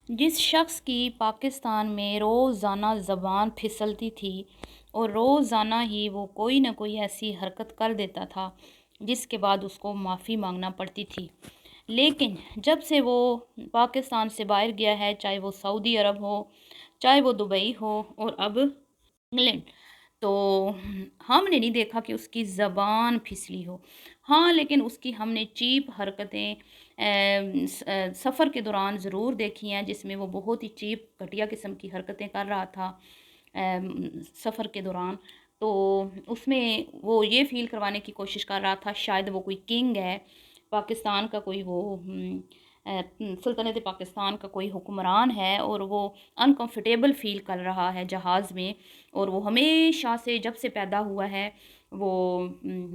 जिस शख्स की पाकिस्तान में रोज़ाना ज़बान फिसलती थी और रोज़ाना ही वो कोई ना कोई ऐसी हरकत कर देता था जिसके बाद उसको माफ़ी मांगना पड़ती थी। लेकिन जब से वो पाकिस्तान से बाहर गया है, चाहे वो सऊदी अरब हो, चाहे वो दुबई हो और अब इंग्लैंड, तो हमने नहीं देखा कि उसकी ज़बान फिसली हो। हाँ, लेकिन उसकी हमने चीप हरकतें सफ़र के दौरान ज़रूर देखी हैं, जिसमें वो बहुत ही चीप घटिया किस्म की हरकतें कर रहा था सफ़र के दौरान। तो उसमें वो ये फ़ील करवाने की कोशिश कर रहा था शायद वो कोई किंग है, पाकिस्तान का कोई वो सल्तनत पाकिस्तान का कोई हुक्मरान है और वो अनकंफर्टेबल फ़ील कर रहा है जहाज़ में। और वो हमेशा से जब से पैदा हुआ है वो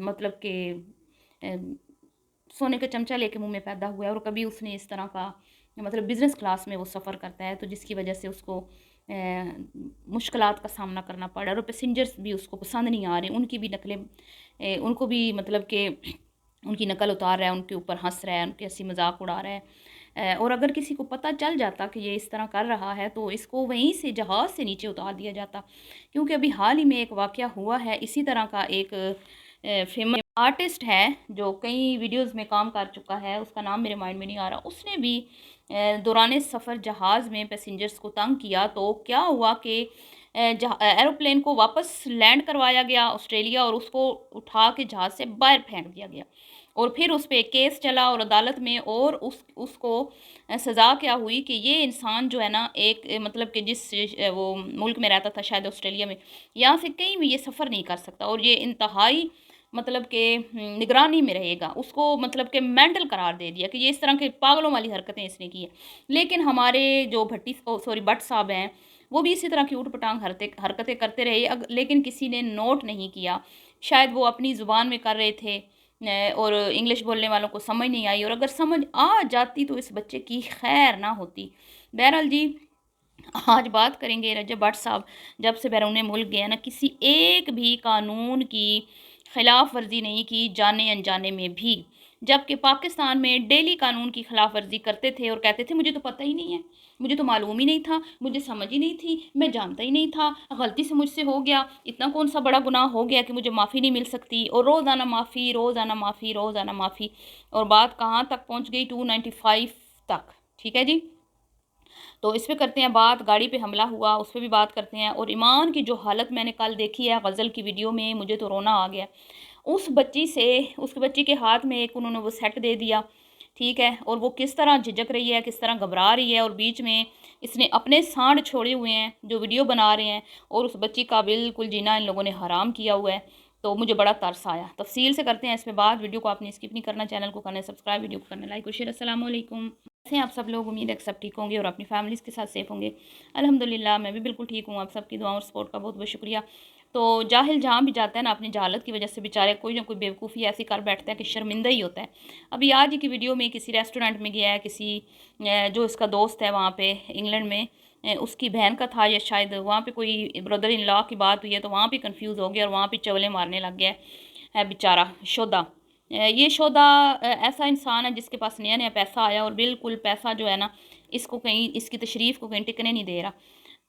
मतलब कि सोने का चमचा लेके मुंह में पैदा हुआ है और कभी उसने इस तरह का मतलब बिज़नेस क्लास में वो सफ़र करता है, तो जिसकी वजह से उसको मुश्किलात का सामना करना पड़ रहा है और पैसेंजर्स भी उसको पसंद नहीं आ रहे, उनकी भी नकलें उनको भी मतलब कि उनकी नकल उतार रहा है, उनके ऊपर हंस रहा है, उनके हंसी मजाक उड़ा रहा है। और अगर किसी को पता चल जाता कि ये इस तरह कर रहा है तो इसको वहीं से जहाज़ से नीचे उतार दिया जाता। क्योंकि अभी हाल ही में एक वाक़या हुआ है इसी तरह का। एक फेमस आर्टिस्ट है जो कई वीडियोस में काम कर चुका है, उसका नाम मेरे माइंड में नहीं आ रहा। उसने भी दौरान सफ़र जहाज़ में पैसेंजर्स को तंग किया, तो क्या हुआ कि एरोप्लेन को वापस लैंड करवाया गया ऑस्ट्रेलिया और उसको उठा के जहाज़ से बाहर फेंक दिया गया और फिर उस पे केस चला और अदालत में। और उसको सज़ा क्या हुई कि ये इंसान जो है ना, एक मतलब कि जिस वो मुल्क में रहता था, शायद ऑस्ट्रेलिया में, यहाँ से कहीं भी ये सफ़र नहीं कर सकता और ये इंतहाई मतलब कि निगरानी में रहेगा। उसको मतलब कि मेंटल करार दे दिया कि ये इस तरह के पागलों वाली हरकतें इसने की हैं। लेकिन हमारे जो भट्ट साहब हैं, वो भी इसी तरह की ऊट-पटांग हरकतें करते रहे, लेकिन किसी ने नोट नहीं किया। शायद वो अपनी ज़ुबान में कर रहे थे और इंग्लिश बोलने वालों को समझ नहीं आई, और अगर समझ आ जाती तो इस बच्चे की खैर ना होती। बहरहाल जी, आज बात करेंगे रजब भट्ट साहब जब से बैरून मुल्क गए ना, किसी एक भी कानून की खिलाफ वर्जी नहीं की, जाने अनजाने में भी। जबकि पाकिस्तान में डेली कानून की खिलाफ वर्जी करते थे और कहते थे मुझे तो पता ही नहीं है, मुझे तो मालूम ही नहीं था, मुझे समझ ही नहीं थी, मैं जानता ही नहीं था, गलती से मुझसे हो गया, इतना कौन सा बड़ा गुनाह हो गया कि मुझे माफ़ी नहीं मिल सकती। और रोज़ाना माफ़ी, रोज़ाना माफ़ी, रोज़ाना माफ़ी। और बात कहाँ तक पहुँच गई, 295 तक। ठीक है जी। तो इस पे करते हैं बात। गाड़ी पे हमला हुआ उस पे भी बात करते हैं। और ईमान की जो हालत मैंने कल देखी है गज़ल की वीडियो में, मुझे तो रोना आ गया। उस बच्ची से, उस बच्ची के हाथ में एक उन्होंने वो सेट दे दिया, ठीक है, और वो किस तरह झिझक रही है, किस तरह घबरा रही है, और बीच में इसने अपने सांड छोड़े हुए हैं जो वीडियो बना रहे हैं, और उस बच्ची का बिल्कुल जीना इन लोगों ने हराम किया हुआ है। तो मुझे बड़ा तरस आया। तफसील से करते हैं इसमें बात। वीडियो को आपने स्किप नहीं करना, चैनल को करना है सब्सक्राइब, वीडियो को करना है लाइक और शेयर। अस्सलाम वालेकुम। कैसे हैं आप सब लोग? उम्मीद है कि सब ठीक होंगे और अपनी फैमिलीज़ के साथ सेफ होंगे। अल्हम्दुलिल्लाह मैं भी बिल्कुल ठीक हूँ। आप सबकी दुआओं और सपोर्ट का बहुत बहुत शुक्रिया। तो जाहिल जहाँ भी जाता है ना, अपनी जहालत की वजह से बेचारे कोई ना कोई बेवकूफ़ी ऐसी कर बैठता है कि शर्मिंदा ही होता है। अभी आज ही की वीडियो में किसी रेस्टोरेंट में गया है, किसी जो इसका दोस्त है वहाँ पे इंग्लैंड में, उसकी बहन का था या शायद वहाँ पे कोई ब्रदर इन लॉ की बात हुई है, तो वहाँ पे कंफ्यूज हो गया और वहाँ पे चवलें मारने लग गया है बेचारा शोधा। ये शोधा ऐसा इंसान है जिसके पास नया नया पैसा आया और बिल्कुल पैसा जो है ना, इसको कहीं, इसकी तशरीफ़ को कहीं टिकने नहीं दे रहा।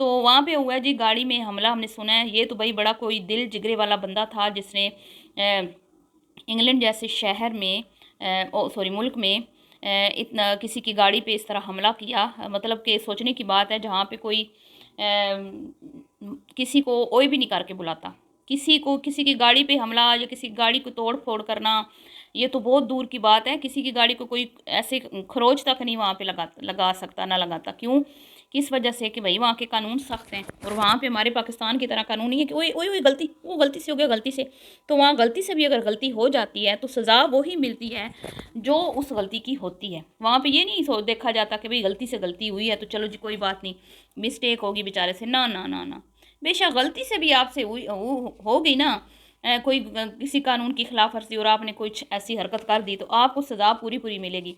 तो वहाँ पे हुआ है जी गाड़ी में हमला, हमने सुना है। ये तो भाई बड़ा कोई दिल जिगरे वाला बंदा था जिसने इंग्लैंड जैसे शहर में ओ सॉरी मुल्क में इतना किसी की गाड़ी पे इस तरह हमला किया। मतलब कि सोचने की बात है, जहाँ पे कोई किसी को ओए भी नहीं करके बुलाता, किसी को किसी की गाड़ी पे हमला या किसी गाड़ी को तोड़ फोड़ करना, ये तो बहुत दूर की बात है। किसी की गाड़ी को कोई ऐसे खरोच तक नहीं वहाँ पे लगा सकता, ना लगाता। क्यों? किस वजह से कि भाई वहाँ के कानून सख्त हैं और वहाँ पे हमारे पाकिस्तान की तरह कानून नहीं है कि ओए ओए ओए गलती, वो गलती से हो गया, गलती से। तो वहाँ गलती से भी अगर गलती हो जाती है तो सज़ा वही मिलती है जो उस गलती की होती है। वहाँ पे ये नहीं देखा जाता कि भाई गलती से गलती हुई है तो चलो जी कोई बात नहीं, मिस्टेक होगी बेचारे से। ना ना ना ना, बेशक गलती से भी आपसे हुई हो गई ना, कोई किसी कानून की खिलाफ वर्जी और आपने कुछ ऐसी हरकत कर दी तो आपको सज़ा पूरी पूरी मिलेगी।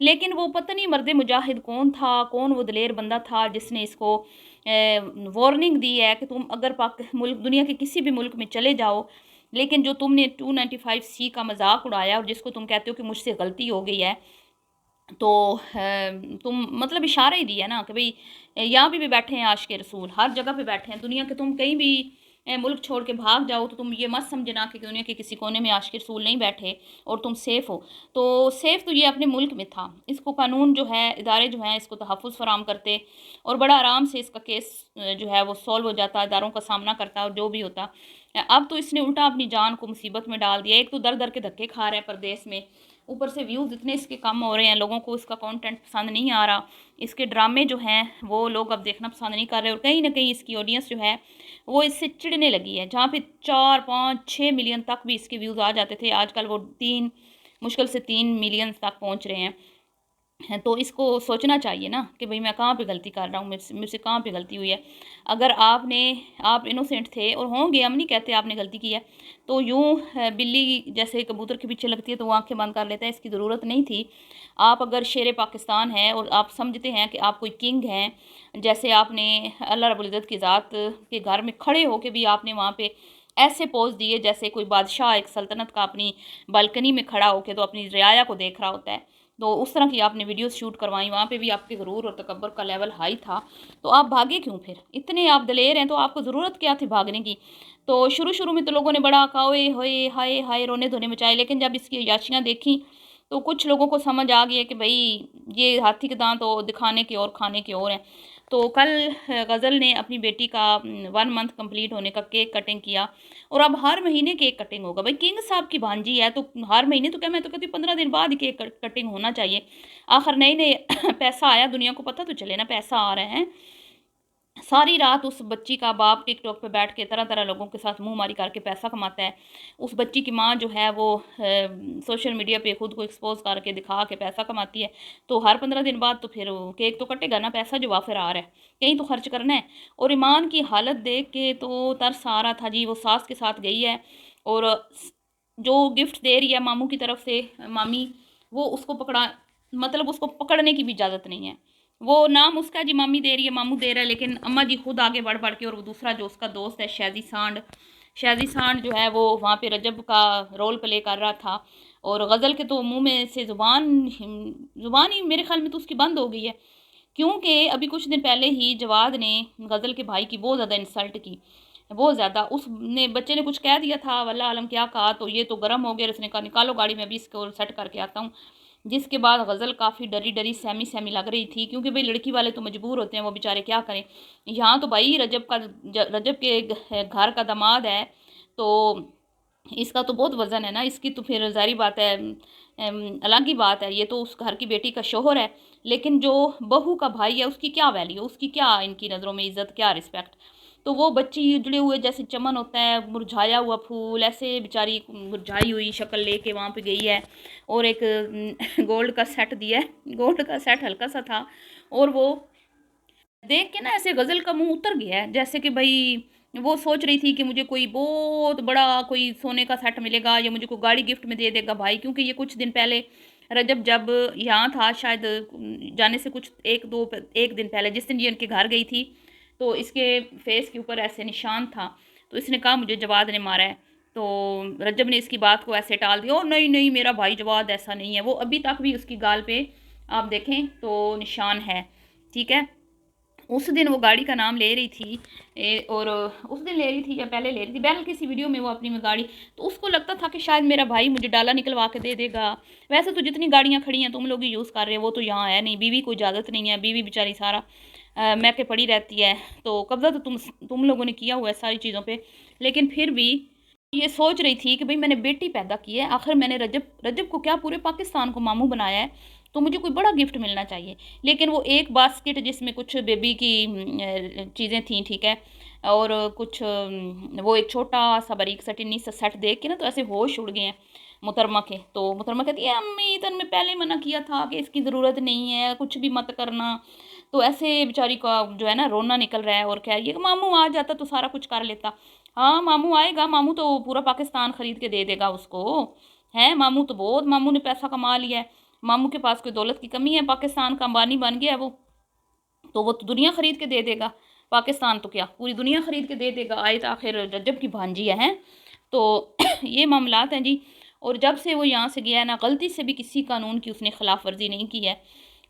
लेकिन वो पता नहीं मर्द मुजाहिद कौन था, कौन वो दलेर बंदा था जिसने इसको वार्निंग दी है कि तुम अगर पाक मुल्क दुनिया के किसी भी मुल्क में चले जाओ, लेकिन जो तुमने 295 सी का मजाक उड़ाया और जिसको तुम कहते हो कि मुझसे गलती हो गई है, तो तुम मतलब इशारा ही दिया ना कि भाई यहाँ भी बैठे हैं आशिक रसूल, हर जगह पे बैठे हैं दुनिया के। तुम कहीं भी मुल्क छोड़ के भाग जाओ तो तुम ये मत समझना कि दुनिया के किसी कोने में आशिक रसूल नहीं बैठे और तुम सेफ़ हो। तो सेफ़ तो ये अपने मुल्क में था। इसको कानून जो है, इदारे जो हैं, इसको तहफ़्फ़ुज़ फ़राहम करते और बड़ा आराम से इसका केस जो है वो सॉल्व हो जाता, इदारों का सामना करता और जो भी होता। अब तो इसने उल्टा अपनी जान को मुसीबत में डाल दिया। एक तो दर दर के धक्के खा रहा है परदेश में, ऊपर से व्यूज़ इतने इसके कम हो रहे हैं, लोगों को इसका कंटेंट पसंद नहीं आ रहा। इसके ड्रामे जो हैं वो लोग अब देखना पसंद नहीं कर रहे और कहीं न कहीं इसकी ऑडियंस जो है वो इससे चिढ़ने लगी है। जहाँ पे 4, 5, 6 मिलियन तक भी इसके व्यूज़ आ जाते थे, आजकल वो 3, मुश्किल से 3 मिलियन तक पहुँच रहे हैं। हैं, तो इसको सोचना चाहिए ना कि भई मैं कहाँ पे गलती कर रहा हूँ, मुझसे कहाँ पे गलती हुई है। अगर आप इनोसेंट थे और होंगे, हम नहीं कहते आपने गलती की है, तो यूँ बिल्ली जैसे कबूतर के पीछे लगती है तो वो आँखें बंद कर लेता है, इसकी ज़रूरत नहीं थी। आप अगर शेर पाकिस्तान हैं और आप समझते हैं कि आप कोई किंग हैं, जैसे आपने अल्लाह रब्बुल इज़्ज़त की ज़ात के घर में खड़े होके भी आपने वहाँ पे ऐसे पोज़ दिए जैसे कोई बादशाह एक सल्तनत का अपनी बालकनी में खड़ा होके तो अपनी रियाया को देख रहा होता है। तो उस तरह की आपने वीडियोज़ शूट करवाई, वहाँ पे भी आपके गुरूर और तकब्बुर का लेवल हाई था। तो आप भागे क्यों फिर? इतने आप दलेर हैं तो आपको ज़रूरत क्या थी भागने की? तो शुरू-शुरू में तो लोगों ने बड़ा कहा ओए होए, हाय हाय रोने-धोने मचाए, लेकिन जब इसकी अय्याशियाँ देखी तो कुछ लोगों को समझ आ गई है कि भई ये हाथी के दाँत तो दिखाने के और खाने के और हैं। तो कल गज़ल ने अपनी बेटी का 1 मंथ कंप्लीट होने का केक कटिंग किया और अब हर महीने केक कटिंग होगा। भाई किंग साहब की भांजी है तो हर महीने तो क्या, मैं तो कहती हूँ 15 दिन बाद ही केक कटिंग होना चाहिए। आखिर नए-नए पैसा आया, दुनिया को पता तो चले ना पैसा आ रहे हैं। सारी रात उस बच्ची का बाप टिकटॉक पे बैठ के तरह-तरह लोगों के साथ मुँहमारी करके पैसा कमाता है। उस बच्ची की माँ जो है वो सोशल मीडिया पे खुद को एक्सपोज़ करके दिखा के पैसा कमाती है। तो हर 15 दिन बाद तो फिर वो केक तो कटेगा ना, पैसा जो वाफ़िर आ रहा है, कहीं तो खर्च करना है। और ईमान की हालत देख के तो तरस आ रहा था जी, वो सास के साथ गई है और जो गिफ्ट दे रही है मामू की तरफ से मामी, वो उसको पकड़ा, मतलब उसको पकड़ने की भी इजाज़त नहीं है। वो नाम उसका जी मामी दे रही है, मामू दे रहा है, लेकिन अम्मा जी खुद आगे बढ़-बढ़ के, और वो दूसरा जो उसका दोस्त है शादी सांड जो है वो वहाँ पे रजब का रोल प्ले कर रहा था और गज़ल के तो मुँह में से ज़ुबान ही मेरे ख़्याल में तो उसकी बंद हो गई है। क्योंकि अभी कुछ दिन पहले ही जवाद ने गज़ल के भाई की बहुत ज़्यादा इंसल्ट की, बहुत ज़्यादा। उसने बच्चे ने कुछ कह दिया था, वल्लाह आलम क्या कहा, तो ये तो गर्म हो गया और उसने कहा निकालो गाड़ी में, अभी इसको सेट करके आता हूँ। जिसके बाद गज़ल काफ़ी डरी-डरी, सहमी-सहमी लग रही थी क्योंकि भई लड़की वाले तो मजबूर होते हैं, वो बेचारे क्या करें। यहाँ तो भाई रजब के घर का दामाद है, तो इसका तो बहुत वज़न है ना, इसकी तो फिर ज़ाहिर बात है अलग ही बात है, ये तो उस घर की बेटी का शौहर है, लेकिन जो बहू का भाई है उसकी क्या वैल्यू, उसकी क्या इनकी नज़रों में इज़्ज़त, क्या रिस्पेक्ट। तो वो बच्ची उजड़े हुए जैसे चमन होता है, मुरझाया हुआ फूल, ऐसे बेचारी मुरझाई हुई शक्ल लेके वहाँ पे गई है और एक गोल्ड का सेट दिया है, गोल्ड का सेट हल्का-सा था और वो देख के ना ऐसे गज़ल का मुँह उतर गया है, जैसे कि भई वो सोच रही थी कि मुझे कोई बहुत बड़ा कोई सोने का सेट मिलेगा या मुझे कोई गाड़ी गिफ्ट में दे देगा भाई, क्योंकि ये कुछ दिन पहले रजब जब यहाँ था शायद जाने से कुछ 1 दिन पहले जिस दिन ये इनके घर गई थी, तो इसके फेस के ऊपर ऐसे निशान था। तो इसने कहा मुझे जवाद ने मारा है। तो रजब ने इसकी बात को ऐसे टाल दिया, ओह नहीं, नहीं मेरा भाई जवाद ऐसा नहीं है। वो अभी तक भी उसकी गाल पे आप देखें तो निशान है, ठीक है? उस दिन वो गाड़ी का नाम ले रही थी और उस दिन ले रही थी या पहले ले रही थी, बहरहाल किसी वीडियो में वो अपनी में गाड़ी, तो उसको लगता था कि शायद मेरा भाई मुझे डाला निकलवा के दे देगा। वैसे तो जितनी गाड़ियाँ खड़ी हैं तुम लोग ही यूज़ कर रहे हो, वो तो यहाँ है नहीं, बीवी को इजाज़त नहीं है, बीवी बेचारी सारा मैके पड़ी रहती है। तो कब्ज़ा तो तुम लोगों ने किया हुआ है सारी चीज़ों पे, लेकिन फिर भी ये सोच रही थी कि भई मैंने बेटी पैदा की है, आखिर मैंने रजब रजब को क्या पूरे पाकिस्तान को मामू बनाया है, तो मुझे कोई बड़ा गिफ्ट मिलना चाहिए। लेकिन वो एक बास्केट जिसमें कुछ बेबी की चीज़ें थीं, ठीक है? और कुछ वो एक छोटा-सा बारीक-सा टिन्नी-सा सेट देख के ना तो ऐसे होश उड़ गए हैं मोहतरमा के। तो मोहतरमा कहती है, "अम्मी तने मैं पहले ही मना किया था कि इसकी ज़रूरत नहीं है, कुछ भी मत करना।" तो ऐसे बेचारी का जो है ना रोना निकल रहा है और कह रही है कि मामू आ जाता तो सारा कुछ कर लेता। हाँ, मामू आएगा, मामू तो पूरा पाकिस्तान खरीद के दे देगा उसको, हैं? मामू ने पैसा कमा लिया है, मामू के पास कोई दौलत की कमी है, पाकिस्तान का अंबानी बन गया है वो, तो वो तो दुनिया खरीद के दे देगा, पाकिस्तान तो क्या पूरी दुनिया खरीद के दे देगा, आए तो आखिर रजब की भांजी है, हैं? तो ये मामलात हैं जी। और जब से वो यहाँ से गया है ना, गलती से भी किसी कानून की उसने खिलाफ वर्जी नहीं की है।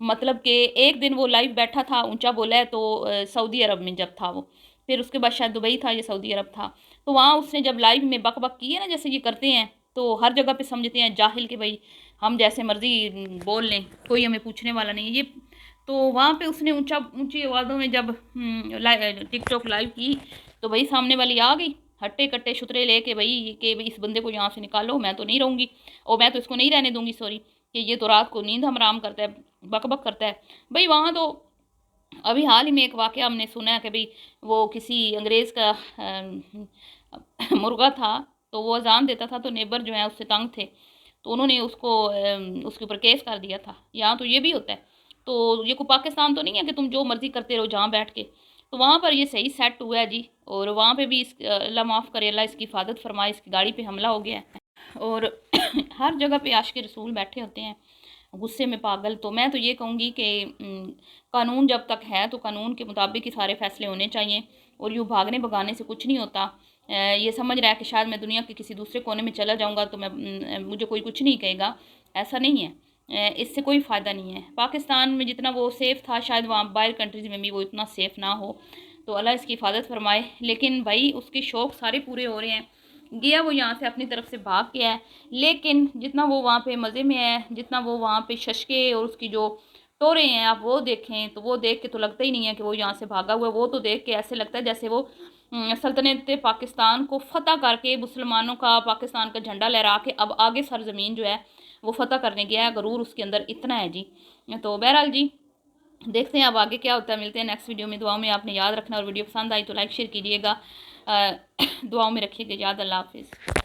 मतलब कि एक दिन वो लाइव बैठा था, ऊंचा बोला है, तो सऊदी अरब में जब था वो, फिर उसके बाद शायद दुबई था या सऊदी अरब था, तो वहाँ उसने जब लाइव में बक बक की है ना, जैसे ये करते हैं, तो हर जगह पे समझते हैं जाहिल के भाई हम जैसे मर्जी बोल लें, कोई हमें पूछने वाला नहीं है ये। तो वहाँ पे उसने ऊंचा ऊंची आवाज़ों में जब टिकटॉक लाइव की, तो भाई सामने वाली आ गई हट्टे कट्टे शुतरे लेके, भाई कि भाई इस बंदे को यहाँ से निकालो, मैं तो नहीं रहूँगी, और मैं तो इसको नहीं रहने दूंगी, सॉरी, कि ये तो रात को नींद हराम करता है, बक बक करता है। भाई वहाँ तो अभी हाल ही में एक वाक़या हमने सुना है कि भाई वो किसी अंग्रेज़ का मुर्गा था, तो वो अजान देता था, तो नेबर जो है उससे तंग थे, तो उन्होंने उसको उसके ऊपर केस कर दिया था। यहाँ तो ये भी होता है। तो ये कोई पाकिस्तान तो नहीं है कि तुम जो मर्ज़ी करते रहो जहाँ बैठ के। तो वहाँ पर ये सही सेट हुआ है जी, और वहाँ पे भी इस अल्लाह माफ़ करे, अल्लाह इसकी हिफाजत फरमाए, इसकी गाड़ी पे हमला हो गया है। और हर जगह पे आशिक रसूल बैठे होते हैं गुस्से में पागल। तो मैं तो ये कहूँगी कि कानून जब तक है तो कानून के मुताबिक ही सारे फैसले होने चाहिए, और यूँ भागने भगाने से कुछ नहीं होता। ये समझ रहा है कि शायद मैं दुनिया के किसी दूसरे कोने में चला जाऊँगा तो मैं मुझे कोई कुछ नहीं कहेगा, ऐसा नहीं है। इससे कोई फ़ायदा नहीं है। पाकिस्तान में जितना वो सेफ़ था, शायद वहाँ बाहर कंट्रीज़ में भी वो इतना सेफ़ ना हो। तो अल्लाह इसकी हिफाजत फरमाए। लेकिन भाई उसके शौक़ सारे पूरे हो रहे हैं। गया वो यहाँ से अपनी तरफ से भाग गया है, लेकिन जितना वो वहाँ पे मज़े में है, जितना वो वहाँ पे शशके और उसकी जो टोरे हैं, आप वो देखें तो वो देख के तो लगता ही नहीं है कि वो यहाँ से भागा हुआ है। वो तो देख के ऐसे लगता है जैसे वो सल्तनत पाकिस्तान को फ़तह करके, मुसलमानों का, पाकिस्तान का झंडा लहरा के अब आगे सरज़मीन जो है वो फ़तह करने गया है। गरूर उसके अंदर इतना है जी। तो बहरहाल जी, देखते हैं अब आगे क्या होता है। मिलते हैं नेक्स्ट वीडियो में। दुआओं में आपने याद रखना, और वीडियो पसंद आई तो लाइक शेयर कीजिएगा। दुआओं में रखिएगा याद। अल्लाह हाफ़िज़।